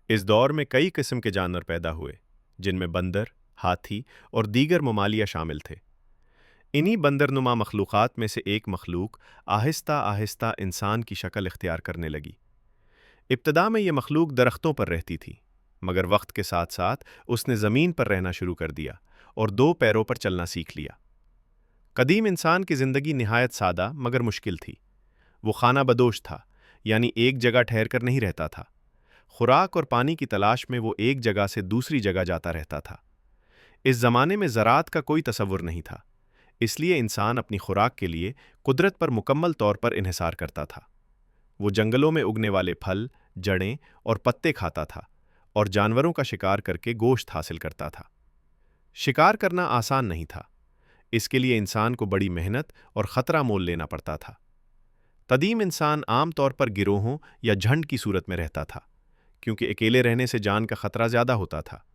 इस दौर में कई किस्म के जानवर पैदा हुए, जिनमें बंदर, हाथी और दीगर ममालिया शामिल थे। इन्हीं बंदरनुमा मखलूक़ात में से एक मखलूक आहिस्ता आहिस्ता इंसान की शक्ल इख्तियार करने लगी। इब्तदा में ये मखलूक दरख्तों पर रहती थी, मगर वक्त के साथ साथ उसने ज़मीन पर रहना शुरू कर दिया और दो पैरों पर चलना सीख लिया। कदीम इंसान की ज़िंदगी निहायत सादा मगर मुश्किल थी। वो खाना बदोश था, यानी एक जगह ठहर कर नहीं रहता था। खुराक और पानी की तलाश में वो एक जगह से दूसरी जगह जाता रहता था। इस ज़माने में ज़राअत का कोई तसव्वुर नहीं था, इसलिए इंसान अपनी खुराक के लिए कुदरत पर मुकम्मल तौर पर इन्हिसार करता था। वो जंगलों में उगने वाले फल, जड़ें और पत्ते खाता था और जानवरों का शिकार करके गोश्त हासिल करता था। शिकार करना आसान नहीं था, इसके लिए इंसान को बड़ी मेहनत और ख़तरा मोल लेना पड़ता था। कदीम इंसान आम तौर पर गिरोहों या झुंड की सूरत में रहता था, क्योंकि अकेले रहने से जान का खतरा ज़्यादा होता था।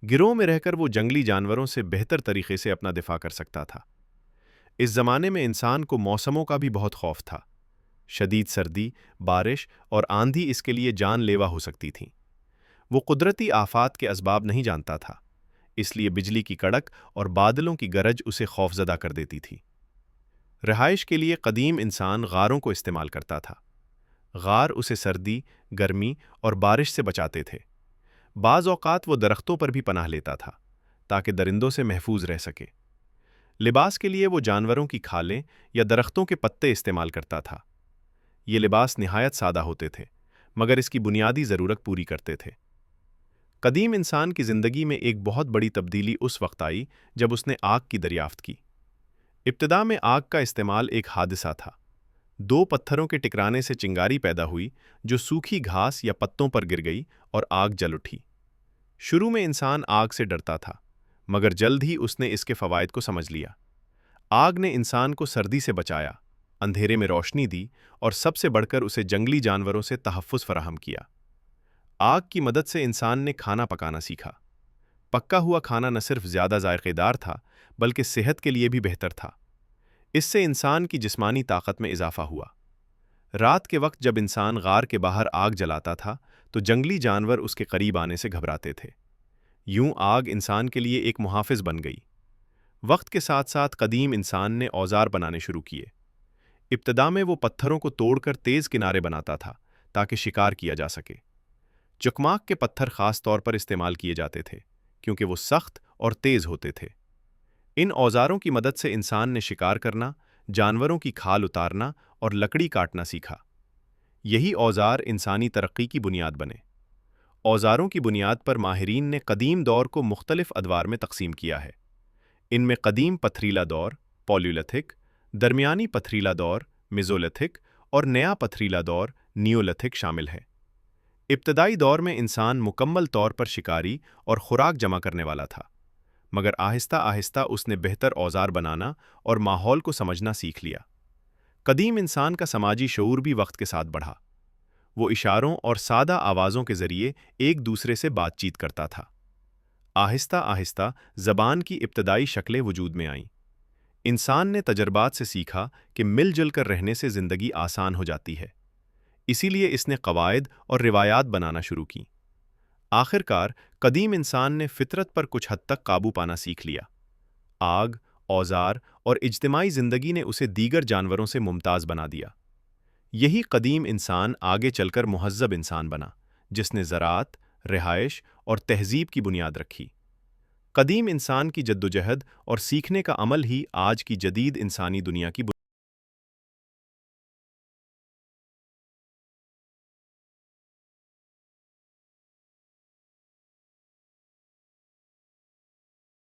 गिरोह में रहकर वो जंगली जानवरों से बेहतर तरीके से अपना दिफा कर सकता था। इस ज़माने में इंसान को मौसमों का भी बहुत खौफ था। शदीद सर्दी, बारिश और आंधी इसके लिए जानलेवा हो सकती थीं। वो कुदरती आफात के असबाब नहीं जानता था, इसलिए बिजली की कड़क और बादलों की गरज उसे खौफजदा कर देती थी। रहाइश के लिए कदीम इंसान गारों को इस्तेमाल करता था। गार उसे सर्दी, गर्मी और बारिश से बचाते थे। बाज़ औक़ात वो दरख्तों पर भी पनाह लेता था, ताकि दरिंदों से महफूज रह सके। लिबास के लिए वो जानवरों की खालें या दरख्तों के पत्ते इस्तेमाल करता था। ये लिबास निहायत सादा होते थे, मगर इसकी बुनियादी ज़रूरत पूरी करते थे। कदीम इंसान की ज़िंदगी में एक बहुत बड़ी तब्दीली उस वक्त आई जब उसने आग की दरियाफ्त की। इब्तिदा में आग का इस्तेमाल एक हादसा था। दो पत्थरों के टकराने से चिंगारी पैदा हुई, जो सूखी घास या पत्तों पर गिर गई और आग जल उठी। शुरू में इंसान आग से डरता था, मगर जल्द ही उसने इसके फ़वाइद को समझ लिया। आग ने इंसान को सर्दी से बचाया, अंधेरे में रोशनी दी और सबसे बढ़कर उसे जंगली जानवरों से तहफ़्फ़ुज़ फराहम किया। आग की मदद से इंसान ने खाना पकाना सीखा। पक्का हुआ खाना न सिर्फ ज़्यादा जायकेदार था, बल्कि सेहत के लिए भी बेहतर था। इससे इंसान की जिस्मानी ताकत में इजाफा हुआ। रात के वक्त जब इंसान गार के बाहर आग जलाता था, तो जंगली जानवर उसके करीब आने से घबराते थे। यूं आग इंसान के लिए एक मुहाफ़िज़ बन गई। वक्त के साथ साथ कदीम इंसान ने औज़ार बनाने शुरू किए। इब्तिदा में वो पत्थरों को तोड़कर तेज़ किनारे बनाता था, ताकि शिकार किया जा सके। चुकमाक के पत्थर ख़ास तौर पर इस्तेमाल किए जाते थे, क्योंकि वो सख्त और तेज़ होते थे। इन औज़ारों की मदद से इंसान ने शिकार करना, जानवरों की खाल उतारना और लकड़ी काटना सीखा। यही औज़ार इंसानी तरक्की की बुनियाद बने। औज़ारों की बुनियाद पर माहिरीन ने कदीम दौर को मुख्तलिफ अदवार में तकसीम किया है। इनमें कदीम पथरीला दौर, पॉलियोलिथिक, दरमियानी पथरीला दौर, मेसोलिथिक और नया पथरीला दौर, नियोलिथिक शामिल है। इब्तदाई दौर में इंसान मुकम्मल तौर पर शिकारी और खुराक जमा करने वाला था, मगर आहिस्ता आहिस्ता उसने बेहतर औज़ार बनाना और माहौल को समझना सीख लिया। कदीम इंसान का समाजी शऊर भी वक्त के साथ बढ़ा। वो इशारों और सादा आवाज़ों के ज़रिए एक दूसरे से बातचीत करता था। आहिस्ता आहिस्ता ज़बान की इब्तदाई शक्लें वजूद में आईं। इंसान ने तजर्बात से सीखा कि मिलजुल कर रहने से ज़िंदगी आसान हो जाती है। इसीलिए इसने कवायद और रिवायात बनाना शुरू की। आखिरकार कदीम इंसान ने फितरत पर कुछ हद तक काबू पाना सीख लिया। आग, औज़ार और इज्तिमाई ज़िंदगी ने उसे दीगर जानवरों से मुमताज़ बना दिया। यही कदीम इंसान आगे चलकर मुहज़्ज़ब इंसान बना, जिसने ज़राअत, रिहाइश और तहज़ीब की बुनियाद रखी। कदीम इंसान की जद्दोजहद और सीखने का अमल ही आज की जदीद इंसानी दुनिया की